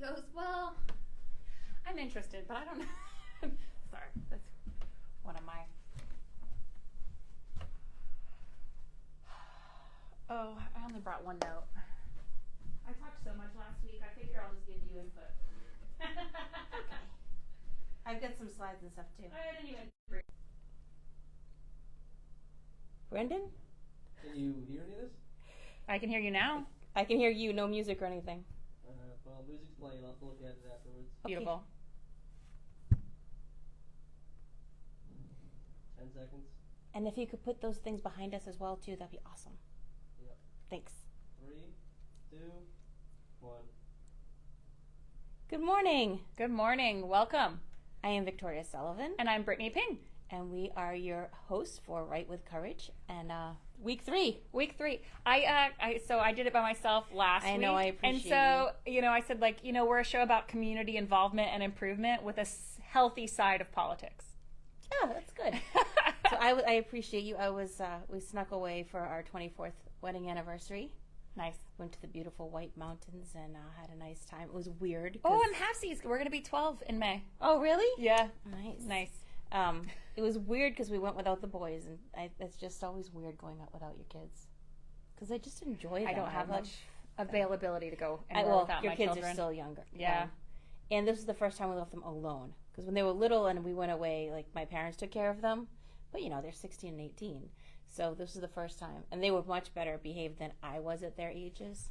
goes, well, I'm interested, but I don't know. Sorry, that's one of my... Oh, I only brought one note. I talked so much last week, I figure I'll just give you input. Okay. I've got some slides and stuff too. I didn't even... Brendan? Can you hear any of this? I can hear you now. I can hear you, no music or anything. Well, music's playing. I'll have to look at it afterwards. Beautiful. 10 seconds. And if you could put those things behind us as well too, that'd be awesome. Yep. Thanks. 3, 2, 1. Good morning. Good morning. Welcome. I am Victoria Sullivan, And I'm Brittany Ping. and we are your hosts for Write with Courage. And week 3. Week 3. So I did it by myself last week. I know, I appreciate And so, I said, we're a show about community involvement and improvement with a healthy side of politics. Yeah, that's good. So I appreciate you. We snuck away for our 24th wedding anniversary. Nice. Went to the beautiful White Mountains and had a nice time. It was weird. Oh, and halfsies. We're going to be 12 in May. Oh, really? Yeah. Nice. It was weird because we went without the boys, and it's just always weird going out without your kids. Because I just enjoy them. I don't have love much availability to go them. anywhere without your my kids children. are still younger. Yeah. And this was the first time we left them alone. Because when they were little and we went away, my parents took care of them. But, they're 16 and 18. So this was the first time. And they were much better behaved than I was at their ages.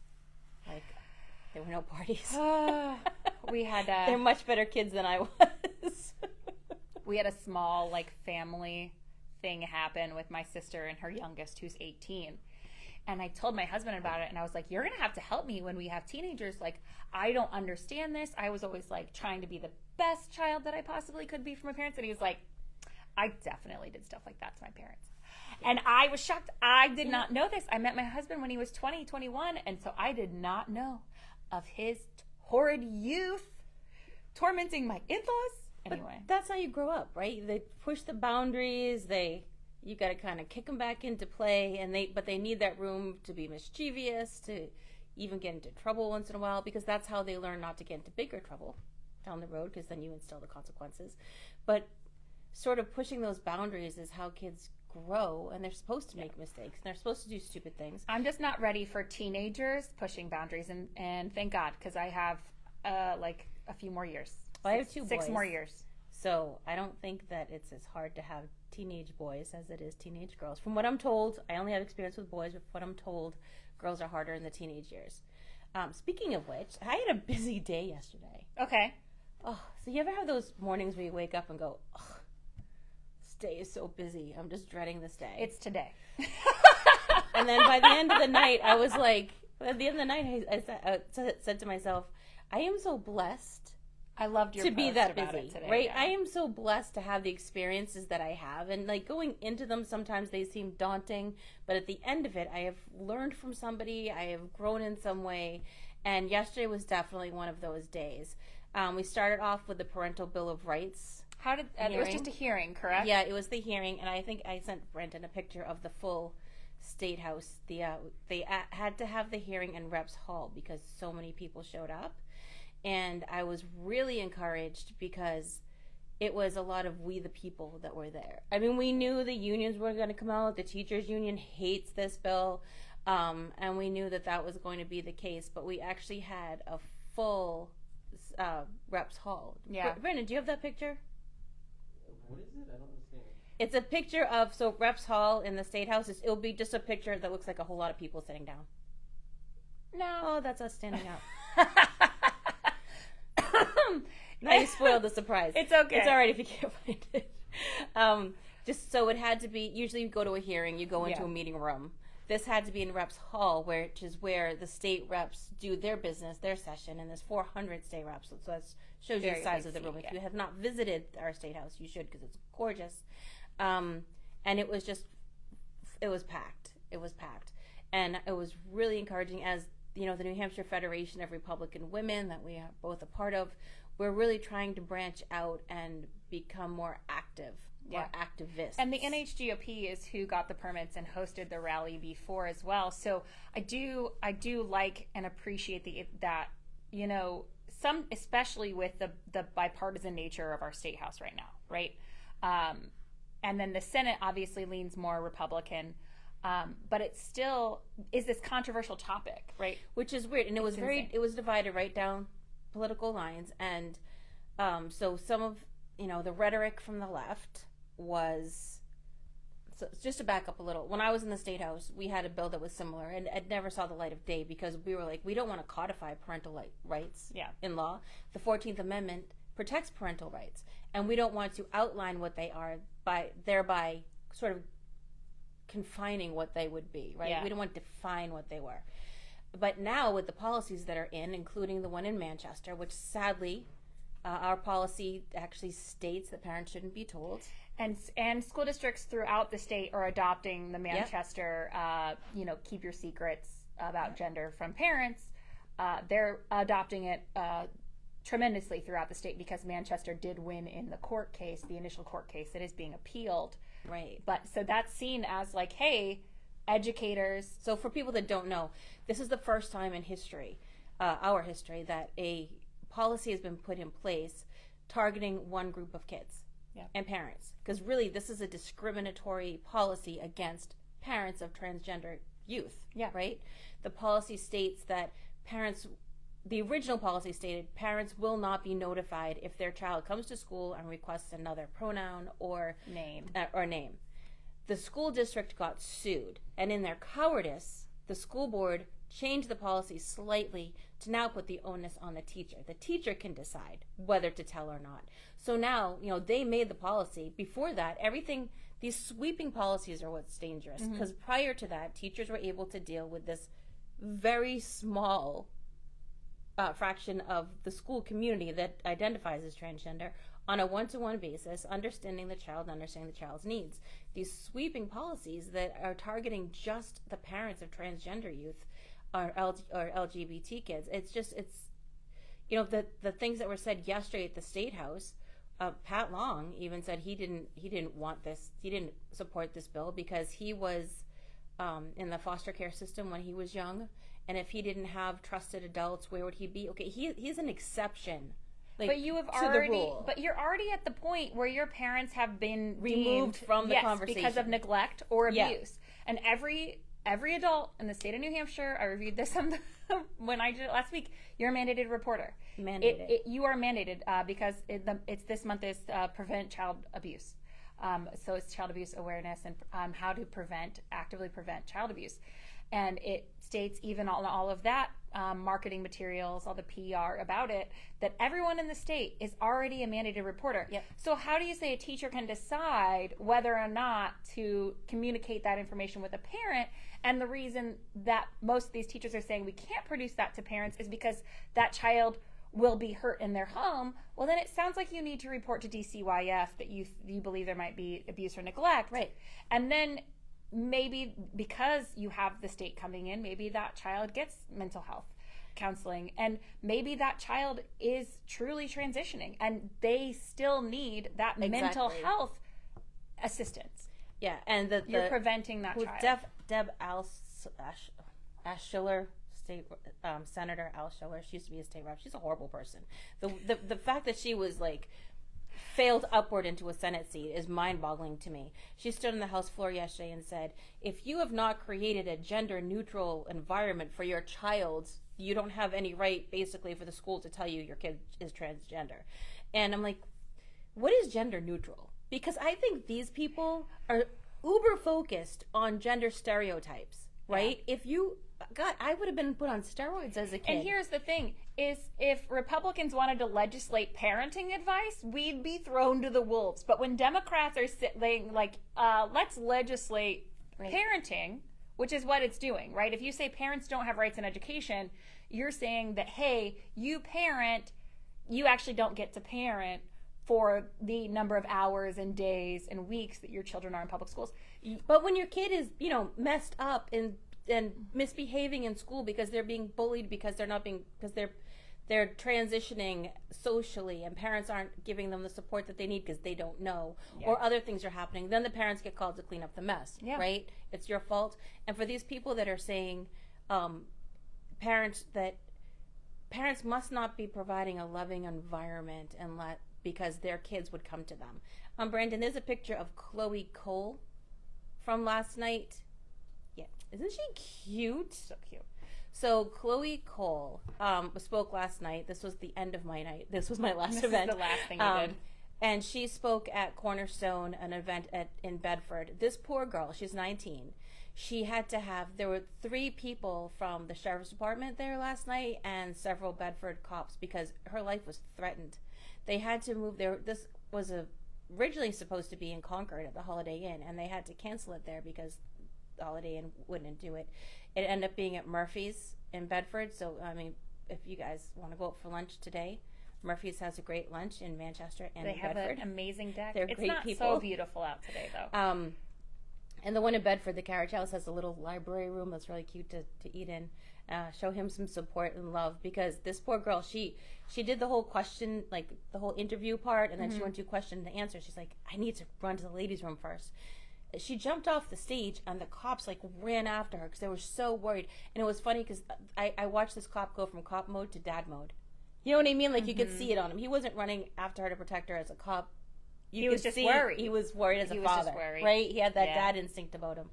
There were no parties. We had They're much better kids than I was. we had a small family thing happen with my sister and her youngest, who's 18. And I told my husband about it, and I was like, you're going to have to help me when we have teenagers. I don't understand this. I was always trying to be the best child that I possibly could be for my parents. And he was like, I definitely did stuff like that to my parents. And I was shocked. I did not know this. I met my husband when he was 20, 21, and so I did not know of his horrid youth tormenting my in-laws. Anyway. But that's how you grow up, right? They push the boundaries. You got to kind of kick them back into play, but they need that room to be mischievous, to even get into trouble once in a while, because that's how they learn not to get into bigger trouble down the road, because then you instill the consequences. But sort of pushing those boundaries is how kids grow, and they're supposed to make mistakes, and they're supposed to do stupid things. I'm just not ready for teenagers pushing boundaries, and thank God, because I have a few more years. Well, I have 2 boys. 6 more years. So I don't think that it's as hard to have teenage boys as it is teenage girls. From what I'm told, I only have experience with boys, but from what I'm told, girls are harder in the teenage years. Speaking of which, I had a busy day yesterday. Okay. Oh, so you ever have those mornings where you wake up and go, oh, this day is so busy. I'm just dreading this day. It's today. And then by the end of the night, I was like, I said to myself, I am so blessed I loved your to be post that about busy, it today, right? yeah. I am so blessed to have the experiences that I have, and going into them, sometimes they seem daunting, but at the end of it, I have learned from somebody, I have grown in some way, and yesterday was definitely one of those days. We started off with the Parental Bill of Rights. How did it was just a hearing, correct? Yeah, it was the hearing, and I think I sent Brendan a picture of the full State House. They had to have the hearing in Reps Hall because so many people showed up. And I was really encouraged because it was a lot of we the people that were there. I mean, we knew the unions were going to come out. The teachers union hates this bill. And we knew that was going to be the case. But we actually had a full Reps Hall. Yeah. Brendan, do you have that picture? What is it? I don't understand. It's a picture of, Reps Hall in the State House. It'll be just a picture that looks like a whole lot of people sitting down. No. Oh, that's us standing up. Now you spoiled the surprise. It's okay. It's all right if you can't find it. Just so it had to be, usually you go to a hearing, you go into a meeting room. This had to be in Reps Hall, which is where the state reps do their business, their session, and there's 400 state reps. So that shows you the size of the room. If you have not visited our State House, you should, because it's gorgeous. And it was packed. It was packed. And it was really encouraging, as the New Hampshire Federation of Republican Women that we are both a part of. We're really trying to branch out and become more active, more activists. And the NHGOP is who got the permits and hosted the rally before as well. So I do like and appreciate that especially with the bipartisan nature of our state house right now, right? And then the Senate obviously leans more Republican, but it still is this controversial topic, right? Which is weird, and it was insane. it was divided right down political lines, and so some of the rhetoric from the left was. So just to back up a little, when I was in the State House, we had a bill that was similar, and it never saw the light of day because we were like, we don't want to codify parental rights in law. The 14th Amendment protects parental rights, and we don't want to outline what they are thereby sort of confining what they would be, right? Yeah. We don't want to define what they were. But now with the policies that are including the one in Manchester, which sadly, our policy actually states that parents shouldn't be told. And school districts throughout the state are adopting the Manchester, keep your secrets about gender from parents. They're adopting it tremendously throughout the state because Manchester did win in the court case, the initial court case that is being appealed. Right. But so that's seen as like, hey, educators. So for people that don't know, this is the first time in history, our history, that a policy has been put in place targeting one group of kids and parents. Because really, this is a discriminatory policy against parents of transgender youth. Yeah. Right? The policy states that the original policy stated parents will not be notified if their child comes to school and requests another pronoun or name. The school district got sued, and in their cowardice, the school board changed the policy slightly to now put the onus on the teacher. The teacher can decide whether to tell or not. So now, they made the policy. Before that, these sweeping policies are what's dangerous, because prior to that, teachers were able to deal with this very small fraction of the school community that identifies as transgender on a one-to-one basis, understanding the child, understanding the child's needs. These sweeping policies that are targeting just the parents of transgender youth or LGBT kids, the things that were said yesterday at the State House. Pat Long even said he didn't want this, he didn't support this bill because he was in the foster care system when he was young, and if he didn't have trusted adults, where would he be? Okay, he's an exception. But you're already at the point where your parents have been removed from the conversation because of neglect or abuse. And every adult in the state of New Hampshire, I reviewed this when I did it last week, you're a mandated reporter. You are mandated because it's this month is prevent child abuse. So it's child abuse awareness and how to actively prevent child abuse. And it states even on all of that marketing materials, all the PR about it, that everyone in the state is already a mandated reporter. Yep. So how do you say a teacher can decide whether or not to communicate that information with a parent? And the reason that most of these teachers are saying we can't produce that to parents is because that child will be hurt in their home. Well, then it sounds like you need to report to DCYF that you believe there might be abuse or neglect. Right. And then maybe because you have the state coming in, maybe that child gets mental health counseling, and maybe that child is truly transitioning and they still need that mental health assistance. Yeah, and you're preventing that child. Deb Alschiller, state Senator Alschiller, she used to be a state rep. She's a horrible person. The fact that she was failed upward into a Senate seat is mind-boggling to me. She stood on the House floor yesterday and said, if you have not created a gender-neutral environment for your child, you don't have any right, basically, for the school to tell you your kid is transgender. And I'm like, what is gender-neutral? Because I think these people are uber-focused on gender stereotypes, right? Yeah. God, I would have been put on steroids as a kid. And here's the thing, is if Republicans wanted to legislate parenting advice, we'd be thrown to the wolves. But when Democrats are saying, let's legislate parenting, which is what it's doing, right? If you say parents don't have rights in education, you're saying that, hey, you parent, you actually don't get to parent for the number of hours and days and weeks that your children are in public schools. But when your kid is, messed up and misbehaving in school because they're being bullied, because they're transitioning socially and parents aren't giving them the support that they need because they don't know, or other things are happening, then the parents get called to clean up the mess, right? It's your fault. And for these people that are saying, parents that parents must not be providing a loving environment and because their kids would come to them. Brandon, there's a picture of Chloe Cole from last night. Yeah, isn't she cute? So cute. So Chloe Cole spoke last night. This was the end of my night. This was my last This event. is the last thing you did. And she spoke at Cornerstone, an event in Bedford. This poor girl, she's 19. She had to there were 3 people from the sheriff's department there last night and several Bedford cops because her life was threatened. They had to move there. This was originally supposed to be in Concord at the Holiday Inn, and they had to cancel it there because the Holiday Inn wouldn't do it. It ended up being at Murphy's in Bedford. So, I mean, if you guys want to go out for lunch today, Murphy's has a great lunch in Manchester and They have Bedford. an amazing deck. They're it's great not people. so beautiful out today, though. And the one in Bedford, the Carriage House, has a little library room that's really cute to eat in. Show him some support and love because this poor girl, she did the whole question, like the whole interview part, and then she went to question and answer. She's like, I need to run to the ladies' room first. She jumped off the stage and the cops like ran after her because they were so worried. And it was funny because I watched this cop go from cop mode to dad mode. You know what I mean? Like you could see it on him. He wasn't running after her to protect her as a cop. He was just worried. He was worried as a was just father, worried. right? He had that Yeah. dad instinct about him.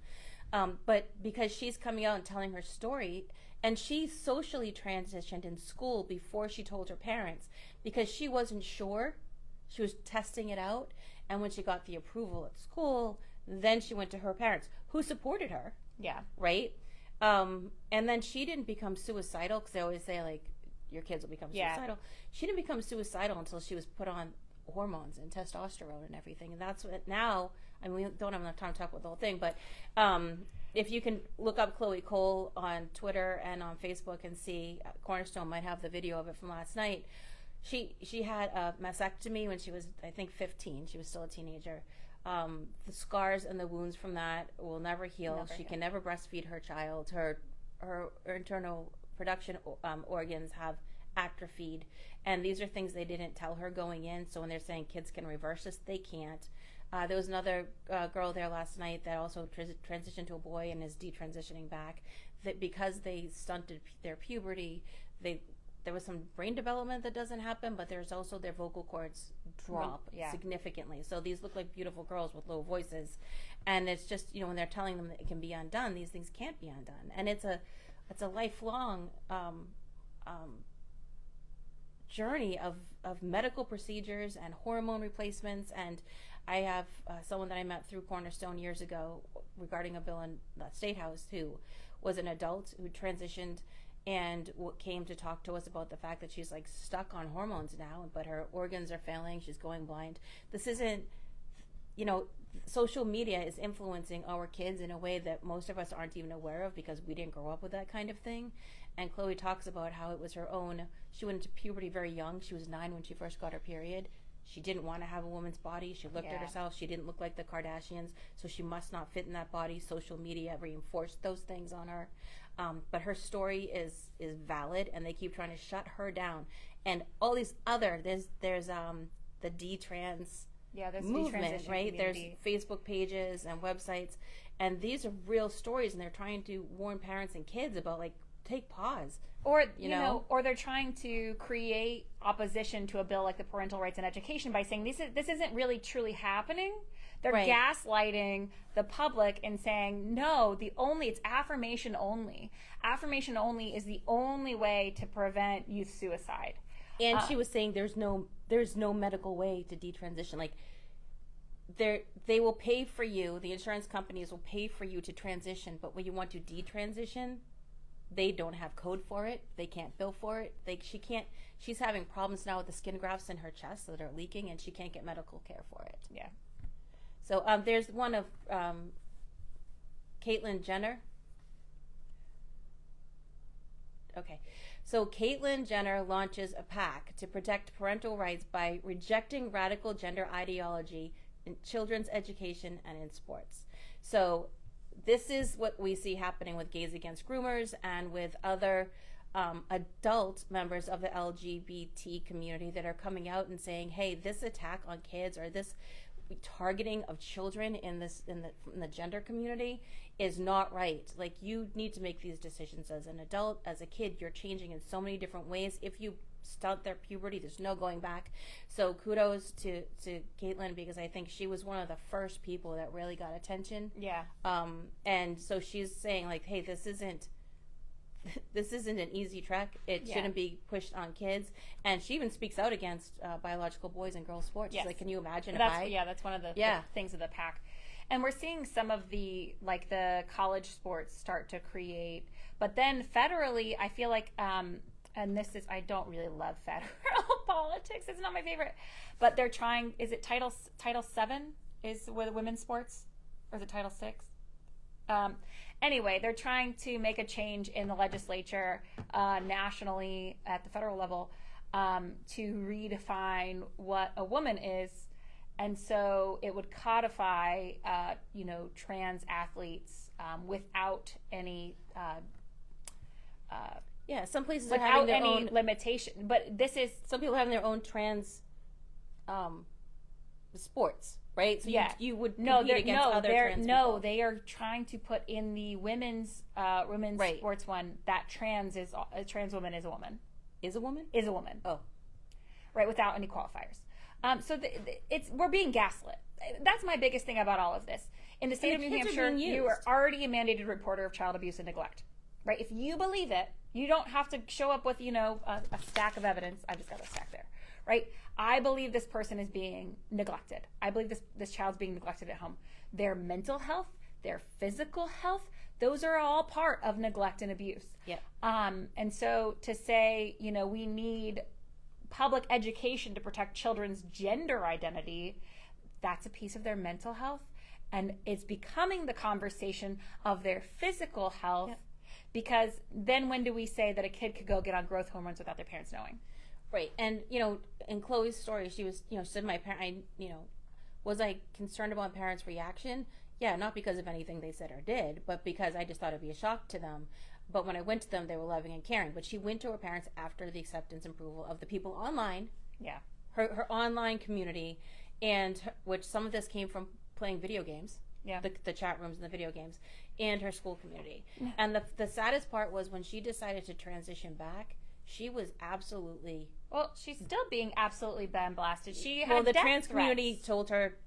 But because she's coming out and telling her story, and she socially transitioned in school before she told her parents because she wasn't sure. She was testing it out. And when she got the approval at school, then she went to her parents who supported her, Yeah. right? And then she didn't become suicidal because they always say, like, your kids will become Yeah. suicidal. She didn't become suicidal until she was put on hormones and testosterone and everything. And that's what now, I mean, we don't have enough time to talk about the whole thing, but if you can look up Chloe Cole on Twitter and on Facebook and see, Cornerstone might have the video of it from last night. She had a mastectomy when she was, I think, 15. She was still a teenager. The scars and the wounds from that will never heal. She can never breastfeed her child. Her internal production organs have atrophied, and these are things they didn't tell her going in. So when they're saying kids can reverse this, they can't. There was another girl there last night that also transitioned to a boy and is detransitioning back. That because they stunted their puberty, there was some brain development that doesn't happen, but there's also their vocal cords drop significantly. So these look like beautiful girls with low voices, and it's just, you know, when they're telling them that it can be undone, these things can't be undone, and it's a lifelong journey of medical procedures and hormone replacements. And I have someone that I met through Cornerstone years ago regarding a bill in the State House who was an adult who transitioned and came to talk to us about the fact that she's like stuck on hormones now, but her organs are failing, she's going blind. This isn't, you know, social media is influencing our kids in a way that most of us aren't even aware of because we didn't grow up with that kind of thing. And Chloe talks about how it was her own, she went into puberty very young. She was 9 when she first got her period. She didn't want to have a woman's body. She looked at herself. She didn't look like the Kardashians, so she must not fit in that body. Social media reinforced those things on her. But her story is valid, and they keep trying to shut her down. And all these other, there's the D-trans movement, right? Community. There's Facebook pages and websites, and these are real stories, and they're trying to warn parents and kids about, like, take pause. Or you know, or they're trying to create opposition to a bill like the Parental Rights in Education by saying this isn't really truly happening. They're gaslighting the public and saying no, it's affirmation only. Affirmation only is the only way to prevent youth suicide. And she was saying there's no medical way to detransition. Like they will pay for you. The insurance companies will pay for you to transition, but when you want to detransition, they don't have code for it. They can't bill for it. She's having problems now with the skin grafts in her chest that are leaking, and she can't get medical care for it. Yeah. So there's one of Caitlyn Jenner. Okay. So Caitlyn Jenner launches a PAC to protect parental rights by rejecting radical gender ideology in children's education and in sports. So this is what we see happening with Gays Against Groomers and with other adult members of the LGBT community that are coming out and saying, hey, this attack on kids or this targeting of children in the gender community is not right. Like, you need to make these decisions as an adult. As a kid, you're changing in so many different ways. If you stunt their puberty, there's no going back. So kudos to Caitlin, because I think she was one of the first people that really got attention. Yeah. And so she's saying, like, hey, this isn't an easy trek. It shouldn't be pushed on kids. And she even speaks out against biological boys and girls sports. Yes. She's like, can you imagine That's one of the things of the pack. And we're seeing some of the college sports start to create, but then federally, I feel like, and this is, I don't really love federal politics. It's not my favorite, but they're trying, is it Title VII is with women's sports, or is it Title VI? Anyway, they're trying to make a change in the legislature nationally at the federal level to redefine what a woman is. And so it would codify, trans athletes without any, some places are having without their any own limitation. But this is, some people having their own trans sports, right? So you would compete against other trans people. They are trying to put in the women's sports one that a trans woman is a woman. Is a woman? Is a woman. Oh. Right, without any qualifiers. So we're being gaslit. That's my biggest thing about all of this. In the state of New Hampshire, you are already a mandated reporter of child abuse and neglect. Right? If you believe it, you don't have to show up with, a stack of evidence. I just got a stack there. Right? I believe this person is being neglected. I believe this child's being neglected at home. Their mental health, their physical health, those are all part of neglect and abuse. Yeah. And so to say, we need public education to protect children's gender identity, that's a piece of their mental health, and it's becoming the conversation of their physical health. Yep. Because then when do we say that a kid could go get on growth hormones without their parents knowing? Right. And in Chloe's story, she was said my parent, was I concerned about my parents' reaction? Yeah, not because of anything they said or did, but because I just thought it'd be a shock to them. But when I went to them, they were loving and caring. But she went to her parents after the acceptance and approval of the people online. Yeah. Her online community, which some of this came from playing video games. Yeah. The chat rooms and the video games, and her school community. Yeah. And the saddest part was when she decided to transition back, she was absolutely... Well, she's still being absolutely blasted. She had the death trans community threats. Told her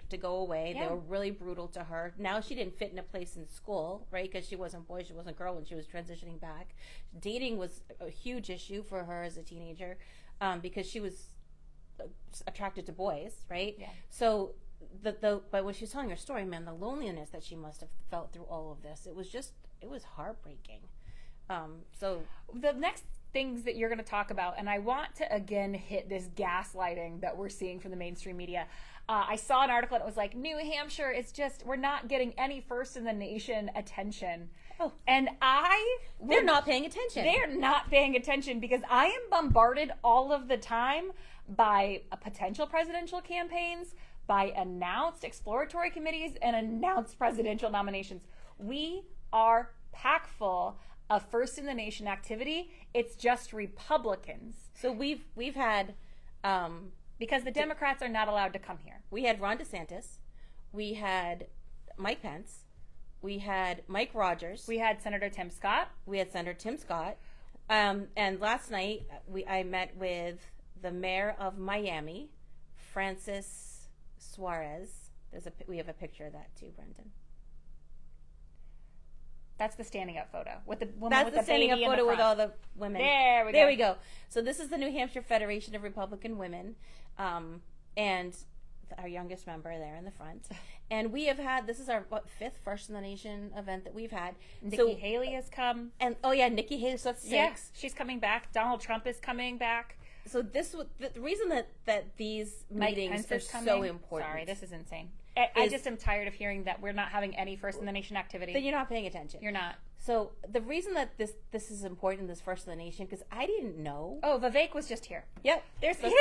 to go away. Yeah. They were really brutal to her. Now she didn't fit in a place in school, right? Because she wasn't boy, she wasn't girl when she was transitioning back. Dating was a huge issue for her as a teenager because she was attracted to boys, right? Yeah. So but when she was telling her story, man, the loneliness that she must have felt through all of this, it was heartbreaking. So the next things that you're going to talk about, and I want to again hit this gaslighting that we're seeing from the mainstream media. I saw an article and it was like, New Hampshire, we're not getting any first in the nation attention. Oh. And they're not paying attention. They're not paying attention because I am bombarded all of the time by potential presidential campaigns, by announced exploratory committees, and announced presidential nominations. We are packed full of first in the nation activity. It's just Republicans. So we've had because the Democrats are not allowed to come here. We had Ron DeSantis, we had Mike Pence, we had Mike Rogers, we had Senator Tim Scott, and last night I met with the mayor of Miami, Francis Suarez. We have a picture of that too, Brendan. That's the standing up photo with the woman. That's with the standing up photo with all the women. There we go. So this is the New Hampshire Federation of Republican Women, and our youngest member there in the front. And we have had, this is our fifth First in the Nation event that we've had. Nikki Haley has come, and Nikki Haley. So that's 6. Yeah, she's coming back. Donald Trump is coming back. So this the reason that these meetings are so important. Sorry, this is insane. I just am tired of hearing that we're not having any first in the nation activity. That you're not paying attention. You're not. So the reason that this is important, this First in the Nation, because I didn't know. Oh, Vivek was just here. Yep. There's 7.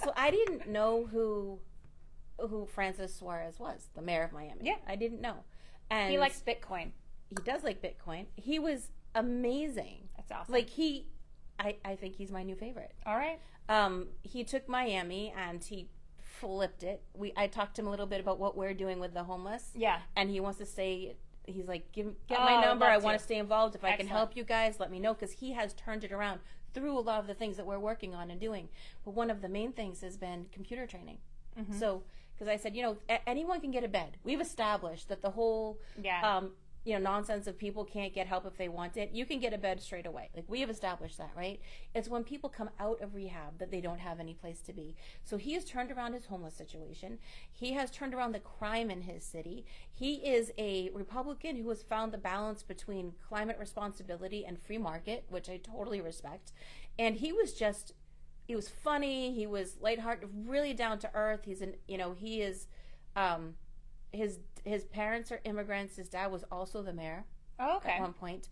So I didn't know who Francis Suarez was, the mayor of Miami. Yeah. I didn't know. And he likes Bitcoin. He does like Bitcoin. He was amazing. That's awesome. Like I think he's my new favorite. All right. He took Miami and he flipped it. I talked to him a little bit about what we're doing with the homeless. Yeah. And he wants to stay. He's like, get Oh, my number. I love want to. to stay involved. If I can Excellent. help you guys, let me know, because he has turned it around through a lot of the things that we're working on and doing. But one of the main things has been computer training. Mm-hmm. So, because I said, anyone can get a bed. We've established that the whole, Yeah. nonsense of people can't get help if they want it. You can get a bed straight away. Like, we have established that, right? It's when people come out of rehab that they don't have any place to be. So he has turned around his homeless situation. He has turned around the crime in his city. He is a Republican who has found the balance between climate responsibility and free market, which I totally respect. And he was funny. He was lighthearted, really down to earth. He is, his parents are immigrants. His dad was also the mayor Oh, okay. at one point.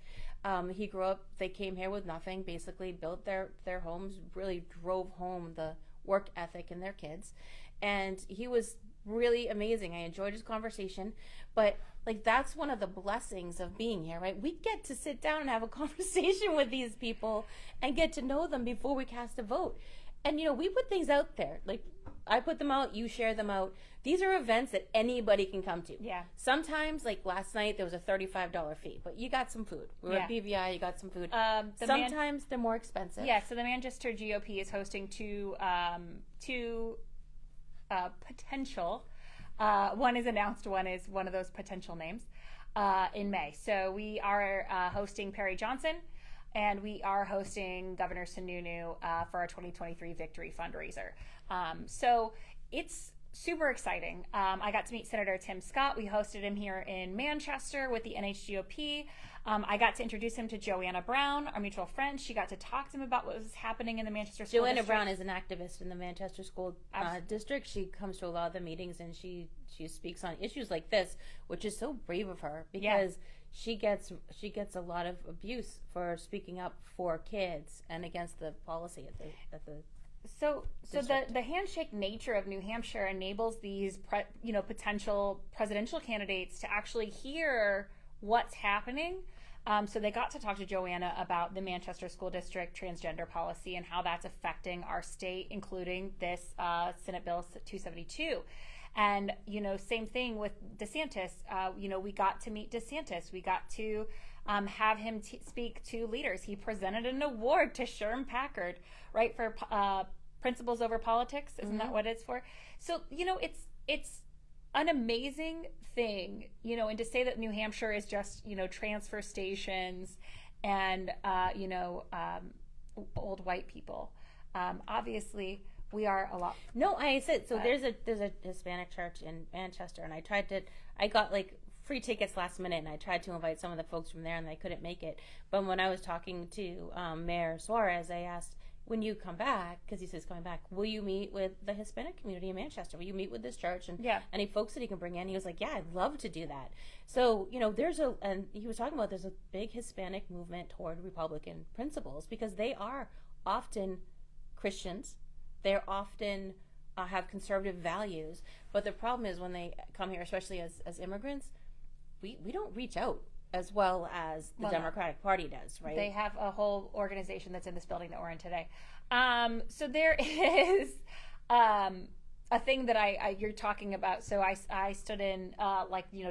He grew up, they came here with nothing, basically built their homes, really drove home the work ethic in their kids. And he was really amazing. I enjoyed his conversation. But like, that's one of the blessings of being here, right? We get to sit down and have a conversation with these people and get to know them before we cast a vote. And we put things out there. Like, I put them out, you share them out. These are events that anybody can come to. Yeah. Sometimes, like last night, there was a $35 fee, but you got some food. We were at BVI, you got some food. Sometimes they're more expensive. Yeah, so the Manchester GOP is hosting two potential. One is announced. One is one of those potential names in May. So we are hosting Perry Johnson, and we are hosting Governor Sununu for our 2023 victory fundraiser. So it's super exciting. I got to meet Senator Tim Scott. We hosted him here in Manchester with the NHGOP. I got to introduce him to Joanna Brown, our mutual friend. She got to talk to him about what was happening in the Manchester School Joanna District. Brown is an activist in the Manchester School District. She comes to a lot of the meetings, and she speaks on issues like this, which is so brave of her, because she gets a lot of abuse for speaking up for kids and against the policy at the So the handshake nature of New Hampshire enables these potential presidential candidates to actually hear what's happening. So they got to talk to Joanna about the Manchester School District transgender policy and how that's affecting our state, including this Senate Bill 272. And, same thing with DeSantis. We got to meet DeSantis. We got to have him speak to leaders. He presented an award to Sherm Packard, right, for Principles Over Politics. Isn't that what it's for? So, it's an amazing thing, and to say that New Hampshire is just, transfer stations and, old white people. Obviously, we are a lot. No, I said, so there's a Hispanic church in Manchester, and I got like free tickets last minute, and I tried to invite some of the folks from there, and they couldn't make it. But when I was talking to Mayor Suarez, I asked, when you come back, because he says coming back, will you meet with the Hispanic community in Manchester? Will you meet with this church and any folks that he can bring in? He was like, yeah, I'd love to do that. So, and he was talking about there's a big Hispanic movement toward Republican principles, because they are often Christians. They're often have conservative values. But the problem is when they come here, especially as immigrants, we don't reach out as well as the Democratic Party does, right? They have a whole organization that's in this building that we're in today. So there is a thing that you're talking about. So I stood in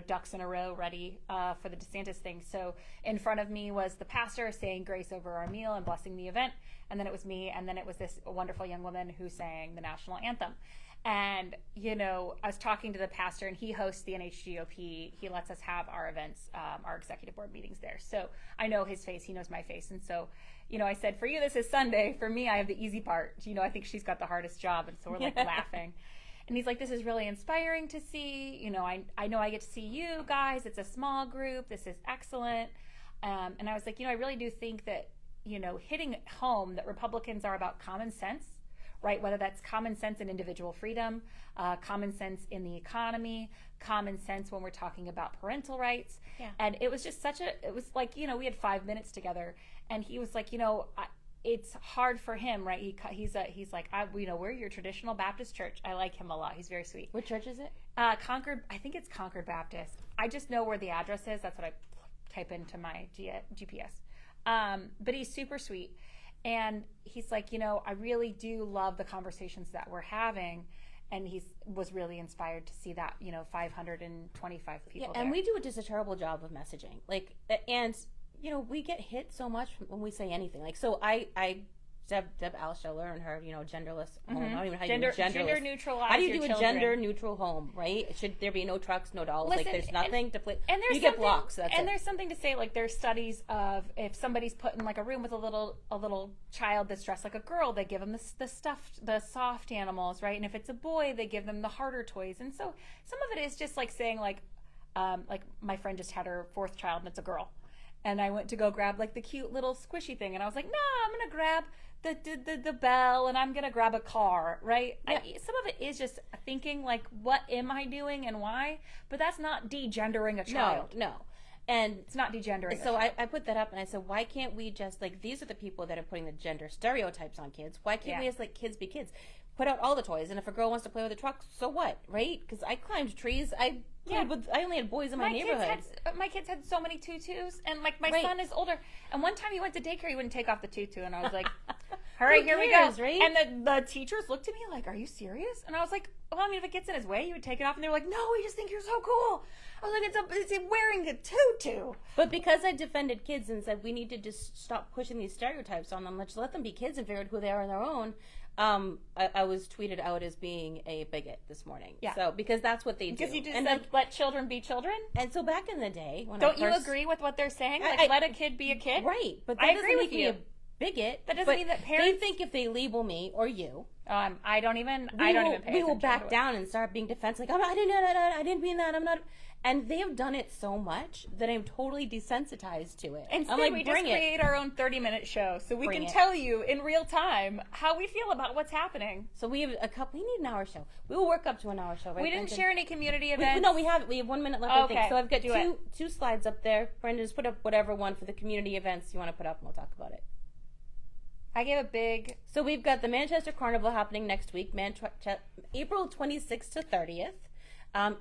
ducks in a row ready for the DeSantis thing. So in front of me was the pastor saying grace over our meal and blessing the event. And then it was me. And then it was this wonderful young woman who sang the national anthem. And, I was talking to the pastor, and he hosts the NHGOP. He lets us have our events, our executive board meetings there. So I know his face. He knows my face. And so, I said, for you, this is Sunday. For me, I have the easy part. I think she's got the hardest job. And so we're like laughing. And he's like, this is really inspiring to see. I know I get to see you guys. It's a small group. This is excellent. And I was like, I really do think that, hitting home that Republicans are about common sense. Right, whether that's common sense in individual freedom, common sense in the economy, common sense when we're talking about parental rights. Yeah. And it was just it was like, we had 5 minutes together, and he was like, it's hard for him, right? He's like, we're your traditional Baptist church. I like him a lot. He's very sweet. What church is it? Concord, I think it's Concord Baptist. I just know where the address is. That's what I type into my GPS. But he's super sweet. And he's like, I really do love the conversations that we're having. and he was really inspired to see that, 525 people Yeah, there. and we do just a terrible job of messaging. Like, and we get hit so much when we say anything. Like, so Deb Alscheller and her, genderless home. I don't even know how you do genderless. Gender neutralize. How do you your do a children. gender neutral home, right? Should there be no trucks, no dolls? Listen, like, there's nothing to play. And there's you get blocks. That's and it. there's something to say. Like, there's studies of if somebody's put in like a room with a little child that's dressed like a girl, they give them the soft animals, right? And if it's a boy, they give them the harder toys. And so some of it is just like saying like my friend just had her 4th child and it's a girl, and I went to go grab like the cute little squishy thing, and I was like, nah, I'm gonna grab the bell, and I'm gonna grab a car, right? Yeah. Some of it is just thinking like, what am I doing and why? But that's not degendering a child. No. And It's not degendering. so I put that up and I said, why can't we just, like, these are the people that are putting the gender stereotypes on kids. Why can't we just let kids be kids? Put out all the toys, and if a girl wants to play with a truck, so what, right? Because I climbed trees. I only had boys in my neighborhood. My kids had so many tutus, and like my Right. son is older. And one time he went to daycare, he wouldn't take off the tutu, and I was like, "All right, Who here cares, we go." right? And the teachers looked at me like, "Are you serious?" And I was like, "Well, I mean, if it gets in his way, you would take it off." And they were like, "No, we just think you're so cool." I was like, "It's wearing a tutu." But because I defended kids and said we need to just stop pushing these stereotypes on them, let's let them be kids and figure out who they are on their own. I was tweeted out as being a bigot this morning. Yeah. So because that's what they do. Because you just and said, let children be children. and so back in the day, when Don't I you first, agree with what they're saying? Like, I- let a kid be a kid. right? But I that doesn't agree make with me you. a bigot. That doesn't but mean that They parents- think if they label me or you, I don't even pay we will attention back to it. down and start being defensive. Like, I didn't mean that. I'm not. And they have done it so much that I'm totally desensitized to it. Instead, I'm like, we just bring it. create our own 30-minute show so we Bring can it. tell you in real time how we feel about what's happening. So we have we need an hour show. We will work up to an hour show, right? We didn't Brendan? share any community We events. have 1 minute left, I think. Okay, So I've got do two slides up there. Brendan, just put up whatever one for the community events you want to put up, and we'll talk about it. I gave a big... So we've got the Manchester Carnival happening next week, April 26th to 30th.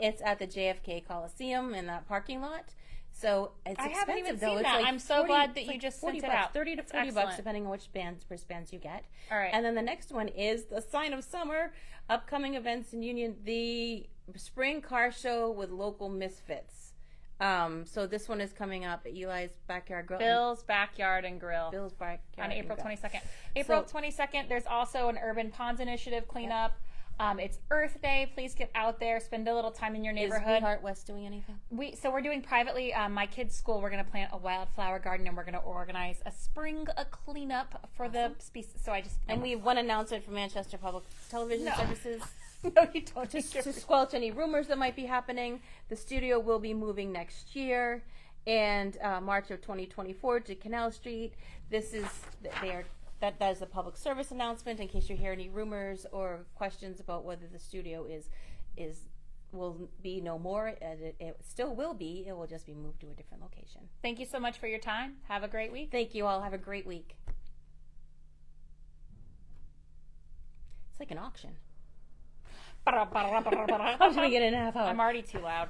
It's at the JFK Coliseum in that parking lot. So it's I expensive, haven't even though. seen It's that. like I'm so 40 glad that it's you like just 40 sent it bucks, out. 30 to It's 40 bucks, excellent. depending on which bands you get. All right. And then the next one is the Sign of Summer, upcoming events in Union, the Spring Car Show with local misfits. So this one is coming up at Eli's Backyard Grill. Bill's Backyard and Grill. Bill's Backyard on April and Grill. 22nd. April 22nd, there's also an Urban Ponds Initiative cleanup. It's Earth Day. Please get out there. Spend a little time in your Is neighborhood. We Heart West doing anything? We're doing privately. My kids' school, we're going to plant a wildflower garden, and we're going to organize a spring cleanup for the species. So And we have one announcement from Manchester Public Television No. Services. no, you don't. To squelch any rumors that might be happening, the studio will be moving next year, and March of 2024 to Canal Street. This is that is the public service announcement in case you hear any rumors or questions about whether the studio will be no more. As it still will be. It will just be moved to a different location. Thank you so much for your time. Have a great week. Thank you all. Have a great week. It's like an auction. I'm I'm gonna get in a half hour. already too loud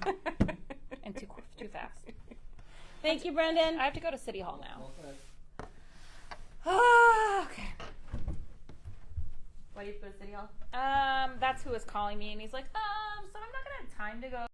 and too fast. Thank you, Brendan. I have to go to City Hall now. Okay. Okay. Why do you go to City Hall? That's who was calling me, and he's like, so I'm not gonna have time to go